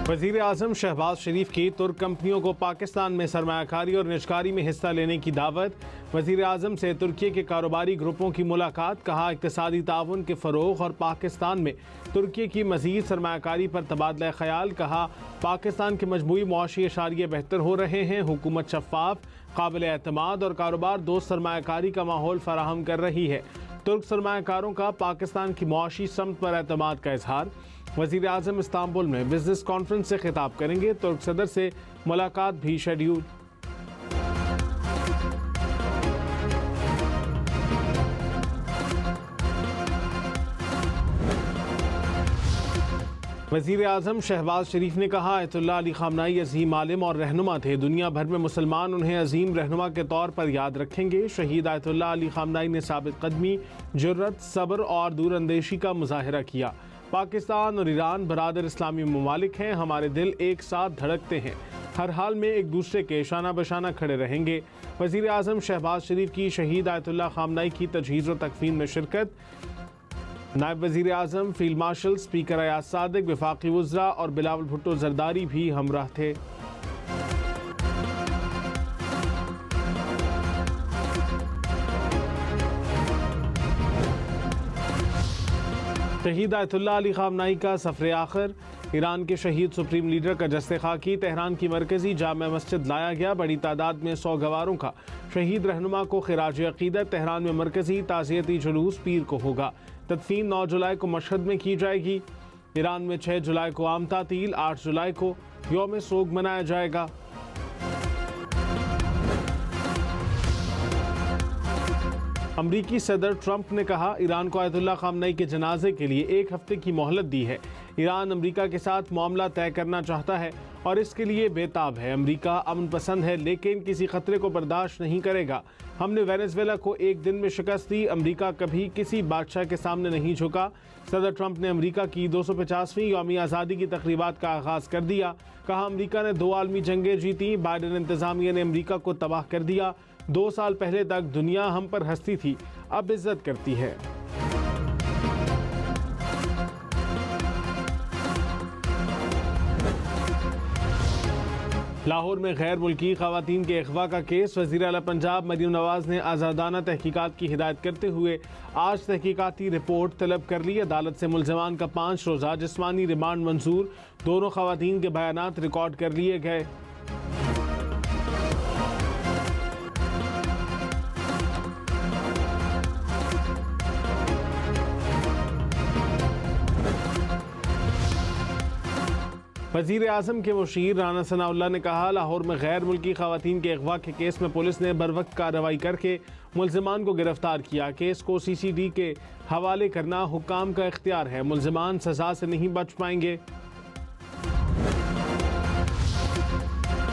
वज़ीर आज़म शहबाज शरीफ की तुर्क कंपनियों को पाकिस्तान में सरमायाकारी और निजकारी में हिस्सा लेने की दावत। वज़ीर आज़म से तुर्की के कारोबारी ग्रुपों की मुलाकात। कहा, इक़्तिसादी ताउन के फ़रोग़ और पाकिस्तान में तुर्की की मज़ीद सरमायाकारी पर तबादला ख़याल। कहा, पाकिस्तान के मजमूई मुआशी इशारे बेहतर हो रहे हैं। हुकूमत शफ़ाफ, काबिल एतमाद और कारोबार दोस्त सरमायाकारी का माहौल फराहम कर रही है। तुर्क सरमायाकारों का पाकिस्तान की मुआशी समत पर एतमाद का इजहार। वज़ीर आज़म इस्तांबुल में बिजनेस कॉन्फ्रेंस से खिताब करेंगे। तुर्क सदर से मुलाकात भी शेड्यूल। वज़ीर आज़म शहबाज शरीफ ने कहा, आयतुल्लाह अली ख़ामनाई अज़ीम आलिम और रहनुमा थे। दुनिया भर में मुसलमान उन्हें अज़ीम रहनुमा के तौर पर याद रखेंगे। शहीद आयतुल्लाह अली ख़ामनाई ने साबित कदमी, जुर्रत, सब्र और दूरअंदेशी का मुज़ाहिरा किया। पाकिस्तान और ईरान बरादर इस्लामी ममालिक हैं। हमारे दिल एक साथ धड़कते हैं। हर हाल में एक दूसरे के शाना बशाना खड़े रहेंगे। वज़ीर आज़म शहबाज शरीफ की शहीद आयतुल्लाह ख़ामनाई की तजहीज़ व तकफ़ीन में शिरकत। नायब वज़ीर आज़म, field marshal, speaker Ayaz Sadiq, वफाकी वज़रा और बिलावल भुट्टो ज़रदारी भी हमराह थे। शहीद आयतुल्लाह अली ख़ामनाई का सफ़र आखिर। ईरान के शहीद सुप्रीम लीडर का जस्ते खाकी तेहरान की मरकज़ी जामा मस्जिद लाया गया। बड़ी तादाद में 100 गवारों का शहीद रहनुमा को खिराज अक़ीदत। तेहरान में मरकज़ी ताज़ियती जुलूस पीर को होगा। तदफीन 9 जुलाई को मशहद में की जाएगी। ईरान में 6 जुलाई को आम तातील, 8 जुलाई को यौम सोग मनाया जाएगा। अमरीकी सदर ट्रंप ने कहा, ईरान को आयतुल्लाह ख़ामनाई के जनाजे के लिए 1 हफ्ते की मोहलत दी है। ईरान अमरीका के साथ मामला तय करना चाहता है और इसके लिए बेताब है। अमरीका अमन पसंद है लेकिन किसी खतरे को बर्दाश्त नहीं करेगा। हमने वेनेजुएला को 1 दिन में शिकस्त दी। अमरीका कभी किसी बादशाह के सामने नहीं झुका। सदर ट्रंप ने अमरीका की 250वीं यौमी आज़ादी की तकरीबात का आगाज़ कर दिया। कहा, अमरीका ने 2 आलमी जंगें जीती। बाइडेन इंतज़ामिया ने अमरीका को तबाह कर दिया। 2 साल पहले तक दुनिया हम पर हंसती थी, अब इज्जत करती है। लाहौर में गैर मुल्की ख़वातीन के अगवा का केस। वज़ीर आला पंजाब मरीम नवाज़ ने आज़ादाना तहकीकात की हिदायत करते हुए आज तहकीकाती रिपोर्ट तलब कर ली। अदालत से मुल्ज़िमान का 5 रोज़ा जिस्मानी रिमांड मंजूर। दोनों ख़वातीन के बयानात रिकॉर्ड कर लिए गए। वज़ीर आज़म के मुशीर राना सनाउल्लाह ने कहा, लाहौर में गैर मुल्की ख़वातीन के अगवा के केस में पुलिस ने बरवक्त कार्रवाई करके मुल्ज़िमान को गिरफ्तार किया। केस को CCD के हवाले करना हुक्काम का इख्तियार है। मुल्ज़िमान सज़ा से नहीं बच पाएंगे।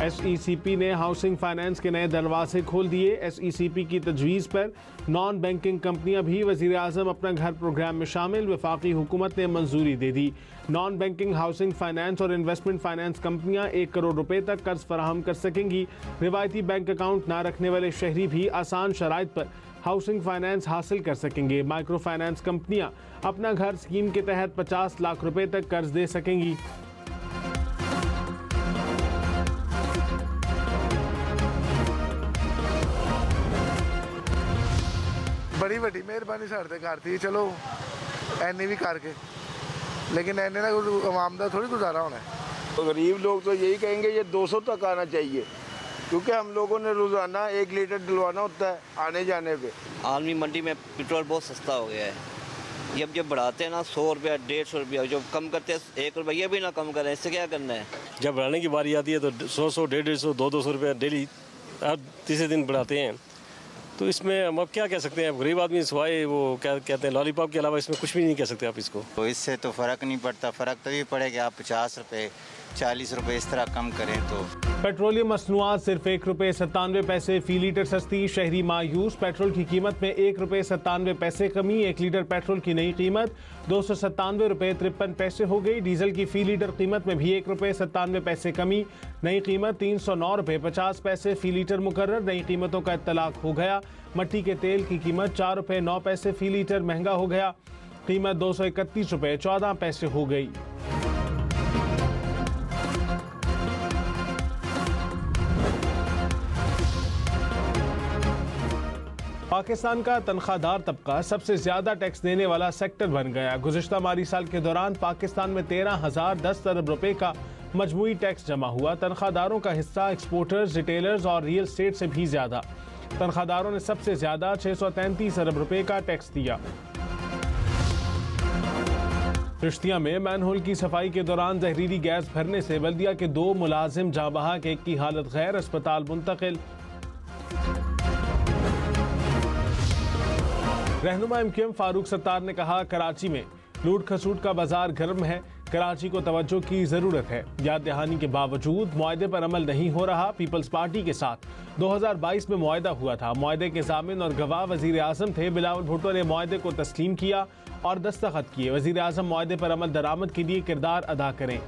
SECP ने हाउसिंग फाइनेंस के नए दरवाजे खोल दिए। SECP की तजवीज़ पर नॉन बैंकिंग कंपनियां भी वज़ीर आज़म अपना घर प्रोग्राम में शामिल। वफाकी हुकूमत ने मंजूरी दे दी। नॉन बैंकिंग हाउसिंग फाइनेंस और इन्वेस्टमेंट फाइनेंस कंपनियां 1 करोड़ रुपए तक कर्ज फराहम कर सकेंगी। रिवायती बैंक अकाउंट ना रखने वाले शहरी भी आसान शराइत पर हाउसिंग फाइनेंस हासिल कर सकेंगे। माइक्रो फाइनेंस कंपनियां अपना घर स्कीम के तहत 50 लाख रुपए तक कर्ज दे सकेंगी। बड़ी वड्डी मेहरबानी साढ़े करती, चलो एनी भी करके, लेकिन एने ना आवाम का थोड़ी गुजारा होना है। तो गरीब लोग तो यही कहेंगे ये 200 तक आना चाहिए, क्योंकि हम लोगों ने रोज़ाना 1 लीटर डलवाना होता है आने जाने पे। आलमी मंडी में पेट्रोल बहुत सस्ता हो गया है। ये अब जब बढ़ाते हैं ना 100 रुपया 150 रुपया, जब कम करते हैं 1 रुपया भी ना कम करें, इससे क्या करना है। जब बढ़ाने की बारी आती है तो 100 150 200 रुपया डेली हर तीसरे दिन बढ़ाते हैं। तो इसमें हम अब क्या कह सकते हैं। अब गरीब आदमी सिवाय वो क्या कहते हैं लॉलीपॉप के अलावा इसमें कुछ भी नहीं कह सकते आप इसको। तो इससे तो फ़र्क नहीं पड़ता। फ़र्क तो ये पड़ेगा आप 50 रुपये 40 रुपये इस तरह कम करें तो। पेट्रोलियम मसनूआत सिर्फ 1 रुपये 97 पैसे फ़ी लीटर सस्ती। शहरी मायूस। पेट्रोल की कीमत में 1 रुपये 97 पैसे कमी। 1 लीटर पेट्रोल की नई कीमत 297 रुपये 53 पैसे हो गई। डीजल की फ़ी लीटर कीमत में भी 1 रुपये 97 पैसे कमी। नई कीमत 309 रुपये 50 पैसे फ़ी लीटर मुकर्रर। नई कीमतों का इत्तलाक हो गया। मट्टी के तेल की कीमत 4 रुपये 9 पैसे फ़ी लीटर महंगा हो गया। कीमत 231 रुपये 14 पैसे हो गई। पाकिस्तान का तनख्वाहदार तबका सबसे ज्यादा टैक्स देने वाला सेक्टर बन गया। गुज़िश्ता माली साल के दौरान पाकिस्तान में 13,010 अरब रुपए का मजमूई टैक्स जमा हुआ। तनख्वाहदारों का हिस्सा एक्सपोर्टर्स, रिटेलर्स और रियल एस्टेट से भी ज्यादा। तनख्वाहदारों ने सबसे ज्यादा 633 अरब रुपए का टैक्स दिया। चिश्तिया में मैनहोल की सफाई के दौरान जहरीली गैस भरने से बल्दिया के 2 मुलाजिम जाँ बहक, एक की हालत गैर, अस्पताल मुंतकिल। रहनुमा MQM फारूक सत्तार ने कहा, कराची में लूट खसूट का बाजार गर्म है, कराची को तवज्जो की जरूरत है। याद दहानी के बावजूद मुआहदे पर अमल नहीं हो रहा। पीपल्स पार्टी के साथ 2022 में मुआहदा हुआ था। मुआहदे के जामिन और गवाह वजीर आजम थे। बिलावल भुट्टो ने मुआहदे को तस्लीम किया और दस्तखत किए। वजीर आजम मुआहदे पर अमल दरामद के लिए किरदार अदा करें।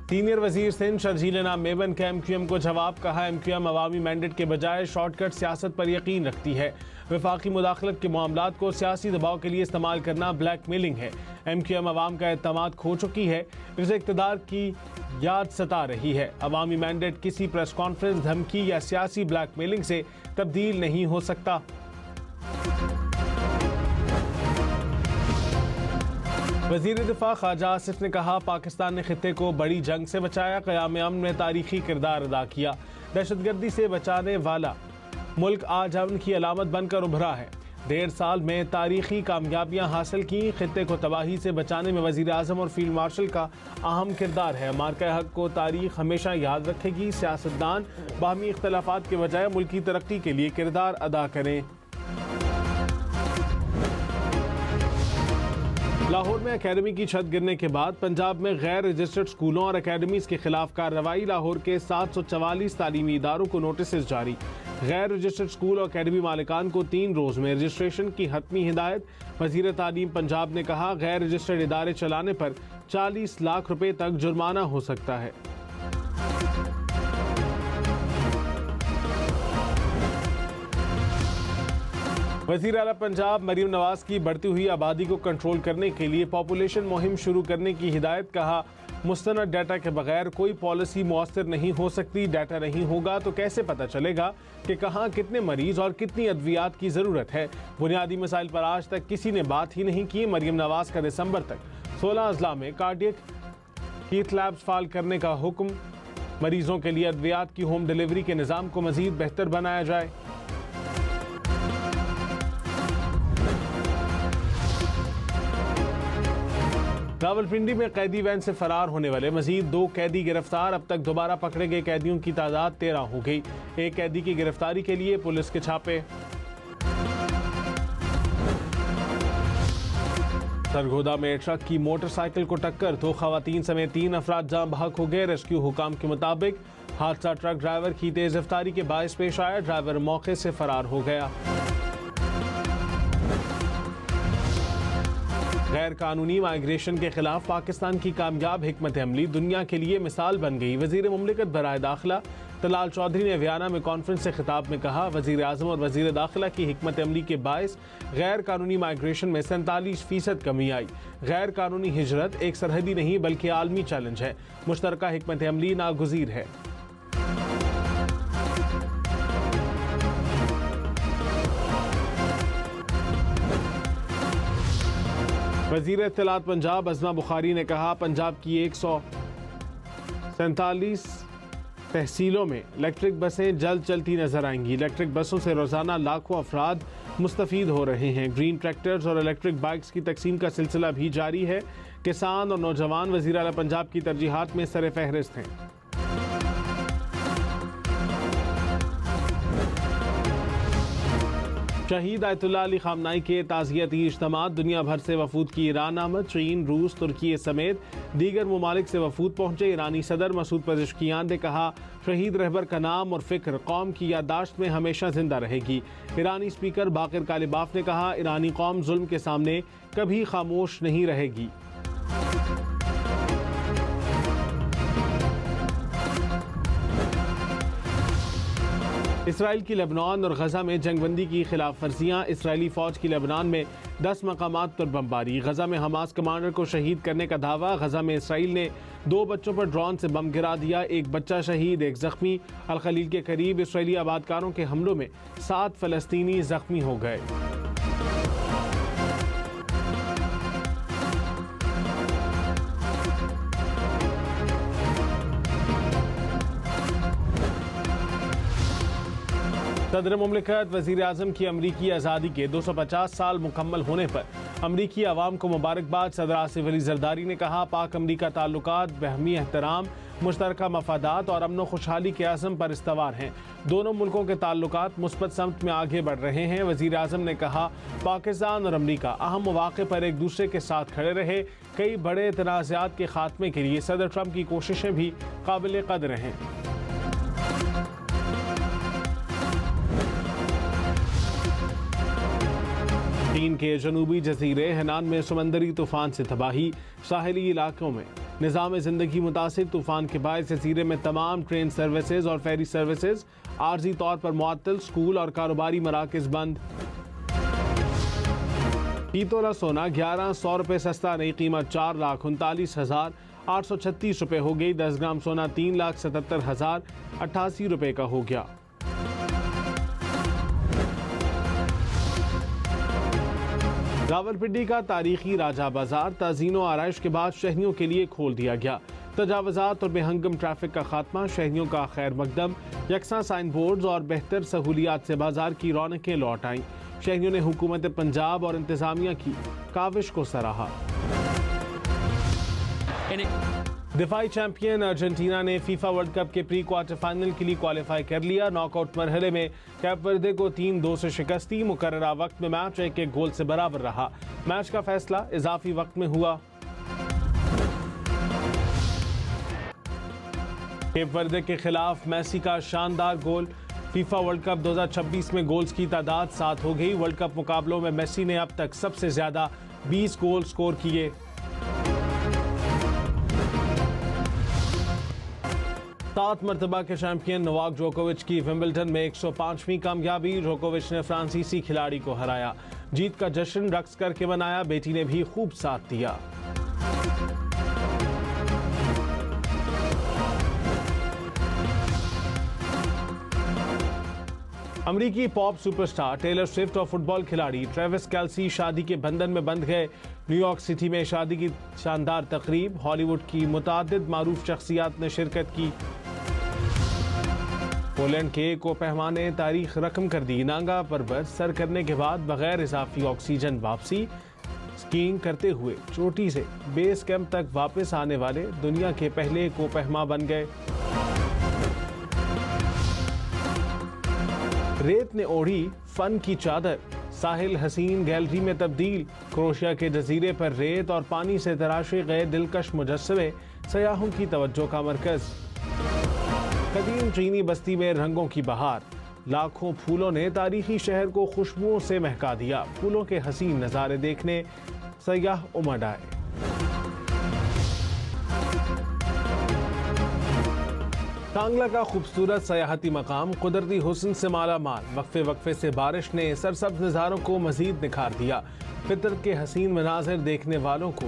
सीनियर वजीर सिंध शर्जील नाम मेबन का MQM को जवाब। कहा, MQM अवामी मैंडेट के बजाय शॉर्टकट सियासत पर यकीन रखती है। वफाकी मुदाखलत के मामलात को सियासी दबाव के लिए इस्तेमाल करना ब्लैकमेलिंग है। MQM अवाम का एतमाद खो चुकी है, इसे इक़्तिदार की याद सता रही है। अवामी मैंडेट किसी प्रेस कॉन्फ्रेंस, धमकी या सियासी ब्लैकमेलिंग से तब्दील नहीं हो सकता। वज़ीर दिफा ख्वाजा आसिफ ने कहा, पाकिस्तान ने खित्ते को बड़ी जंग से बचाया, क़याम अमन में तारीखी किरदार अदा किया। दहशतगर्दी से बचाने वाला मुल्क आज अमन की अलामत बनकर उभरा है। 1.5 साल में तारीखी कामयाबियां हासिल की। खित्ते को तबाही से बचाने में वज़ीर आज़म और फील्ड मार्शल का अहम किरदार है। मार्का हक को तारीख हमेशा याद रखेगी। सियासतदान बाहमी इख्तलाफात के बजाय मुल्क की तरक्की के लिए किरदार अदा करें। लाहौर में अकेडमी की छत गिरने के बाद पंजाब में गैर रजिस्टर्ड स्कूलों और अकेडमीज के खिलाफ कार्रवाई। लाहौर के 744 तालीमी इदारों को नोटिस जारी। गैर रजिस्टर्ड स्कूल और अकेडमी मालिकान को 3 रोज में रजिस्ट्रेशन की हतमी हिदायत। वजीर तालीम पंजाब ने कहा, गैर रजिस्टर्ड इदारे चलाने पर 40 लाख रुपए तक जुर्माना हो सकता है। वज़ीर आला पंजाब मरीम नवाज की बढ़ती हुई आबादी को कंट्रोल करने के लिए पॉपुलेशन मुहिम शुरू करने की हिदायत। कहा, मुस्तनद डाटा के बगैर कोई पॉलिसी मुअस्सर नहीं हो सकती। डाटा नहीं होगा तो कैसे पता चलेगा कि कहाँ कितने मरीज और कितनी अद्वियात की ज़रूरत है। बुनियादी मसाइल पर आज तक किसी ने बात ही नहीं की। मरीम नवाज का दिसंबर तक 16 अजला में कार्डियक हीथ लैब्स फाल करने का हुक्म। मरीजों के लिए अद्वियात की होम डिलीवरी के निज़ाम को मज़ीद बेहतर बनाया जाए। रावलपिंडी में कैदी वैन से फरार होने वाले मजीद 2 कैदी गिरफ्तार। अब तक दोबारा पकड़े गए कैदियों की तादाद 13 हो गई। एक कैदी की गिरफ्तारी के लिए पुलिस के छापे। सरगोदा में ट्रक की मोटरसाइकिल को टक्कर, 2 खवातीन समेत 3 अफराद जाँ बहक हो गए। रेस्क्यू हुकाम के मुताबिक हादसा ट्रक ड्राइवर की तेज रफ्तारी के बायस पेश आया। ड्राइवर मौके से फरार हो गया। गैर कानूनी माइग्रेशन के खिलाफ पाकिस्तान की कामयाब हिकमत अमली दुनिया के लिए मिसाल बन गई। वजीर मुमलिकत बराए दाखिला तलाल चौधरी ने वियाना में कॉन्फ्रेंस से खिताब में कहा, वजीर आजम और वजीर दाखिला की हिकमत अमली के बायस गैर कानूनी माइग्रेशन में 47% कमी आई। गैर कानूनी हिजरत एक सरहदी नहीं बल्कि आलमी चैलेंज है। मुश्तरका हिकमत अमली नागुज़ीर है। वज़ीर इत्तलात पंजाब अज़मा बुखारी ने कहा, पंजाब की 147 तहसीलों में इलेक्ट्रिक बसें जल्द चलती नजर आएंगी। इलेक्ट्रिक बसों से रोजाना लाखों अफराद मुस्तफीद हो रहे हैं। ग्रीन ट्रैक्टर्स और इलेक्ट्रिक बाइक्स की तकसीम का सिलसिला भी जारी है। किसान और नौजवान वज़ीर आला पंजाब की तरजीहात में सर फहरिस्त हैं। शहीद आयतुल्लाह अली खामनाई के ताज़ियती इज्तिमा। दुनिया भर से वफूद की ईरान आमद। चीन, रूस, तुर्की समेत दीगर ममालिक से वफूद पहुंचे। ईरानी सदर मसूद पेज़ेश्कियान ने कहा, शहीद रहबर का नाम और फ़िक्र कौम की याददाश्त में हमेशा जिंदा रहेगी। ईरानी स्पीकर बाकिर कालिबाफ ने कहा, ईरानी कौम जुल्म के सामने कभी खामोश नहीं रहेगी। इसराइल की लेबनान और गजा में जंगबंदी की खिलाफ वर्जियाँ। इसराइली फौज की लेबनान में 10 मकामात पर बमबारी। गजा में हमास कमांडर को शहीद करने का दावा। गजा में इसराइल ने 2 बच्चों पर ड्रोन से बम गिरा दिया। 1 बच्चा शहीद, 1 जख्मी। अल खलील के करीब इसराइली आबादकारों के हमलों में 7 फलस्तीनी जख्मी हो गए। सदर मुमलिकत वज़ीर आज़म की अमरीकी आज़ादी के 250 साल मुकम्मल होने पर अमरीकी अवाम को मुबारकबाद। सदर आसिफ अली जरदारी ने कहा, पाक अमरीका ताल्लुकात बाहमी एहतराम, मुश्तरका मफादात और अमन खुशहाली के आज़म पर इस्तवार हैं। दोनों मुल्कों के ताल्लुकात मुस्बत समत में आगे बढ़ रहे हैं। वज़ीर आज़म ने कहा, पाकिस्तान और अमरीका अहम मौक़े पर एक दूसरे के साथ खड़े रहे। कई बड़े तनाज़ात के खात्मे के लिए सदर ट्रंप की कोशिशें भी काबिल क़द्र हैं। चीन के जनूबी जजीरे हेनान में समंदरी तूफान से तबाही। साहिली इलाकों में निज़ाम ज़िंदगी मुतासिर। तूफान के बायस जजीरे में तमाम ट्रेन सर्विसेज और फेरी सर्विसेज आर्जी तौर पर मुअत्तल। स्कूल और कारोबारी मराकज़ बंद। पीतोला सोना 1100 रुपये सस्ता, नई कीमत 4,39,836 रुपये हो गई। 10 ग्राम सोना 3,77,088 रुपये का हो गया। रावलपिंडी का तारीखी राजा बाजार ताज़ीनो आराइश के बाद शहरियों के लिए खोल दिया गया। तजावज़ात और बेहंगम ट्रैफिक का खात्मा, शहरियों का खैर मकदम। यकसा साइन बोर्ड्स और बेहतर सहूलियात से बाजार की रौनकें लौट आईं। शहरियों ने हुकूमत पंजाब और इंतजामिया की काविश को सराहा। दिफाई चैंपियन अर्जेंटीना ने फीफा वर्ल्ड कप के प्री क्वार्टर फाइनल के लिए क्वालिफाई कर लिया। नॉकआउट मरहले में कैप वर्दे को 3-2 से शिकस्ती। मुकर्ररा वक्त में मैच 1-1 गोल से बराबर रहा। मैच का फैसला इजाफी वक्त में हुआ। कैप वर्दे के खिलाफ मेसी का शानदार गोल। फीफा वर्ल्ड कप 2026 में गोल्स की तादाद 7 हो गई। वर्ल्ड कप मुकाबलों में मेसी ने अब तक सबसे ज्यादा 20 गोल स्कोर किए। सात मरतबा के चैंपियन नोवाक जोकोविच की विंबलडन में 105वीं कामयाबी। जोकोविच ने फ्रांसीसी खिलाड़ी को हराया। जीत का जश्न रक्स करके मनाया। बेटी ने भी खूब साथ दिया। अमरीकी पॉप सुपरस्टार टेलर स्विफ्ट और फुटबॉल खिलाड़ी ट्रेविस केल्सी शादी के बंधन में बंध गए। न्यूयॉर्क सिटी में शादी की शानदार तकरीब। हॉलीवुड की मुतादिद मारूफ शख्सियात ने शिरकत की। पोलैंड के कोपेहमा ने तारीख रकम कर दी। नांगा पर्वत सर करने के बाद बगैर इजाफी ऑक्सीजन वापसी। स्कीइंग करते हुए चोटी से बेस कैंप तक वापस आने वाले दुनिया के पहले कोपेहमा बन गए। रेत ने ओढ़ी फन की चादर। साहिल हसीन गैलरी में तब्दील। क्रोशिया के जजीरे पर रेत और पानी से तराशे गए दिलकश मुजस्समे सयाहों की तवज्जो का मरकज। कदीम चीनी बस्ती में रंगों की बहार। लाखों फूलों ने तारीखी शहर को खुशबुओं से महका दिया। फूलों के हसीन नज़ारे देखने सयाह उमड़ आए। कांगला का खूबसूरत सयाहती मकाम कुदरती हुस्न से माला माल। वक्फे वक्फे से बारिश ने सरसब्ज नज़ारों को मजीद निखार दिया। फितरत के हसीन मनाजिर देखने वालों को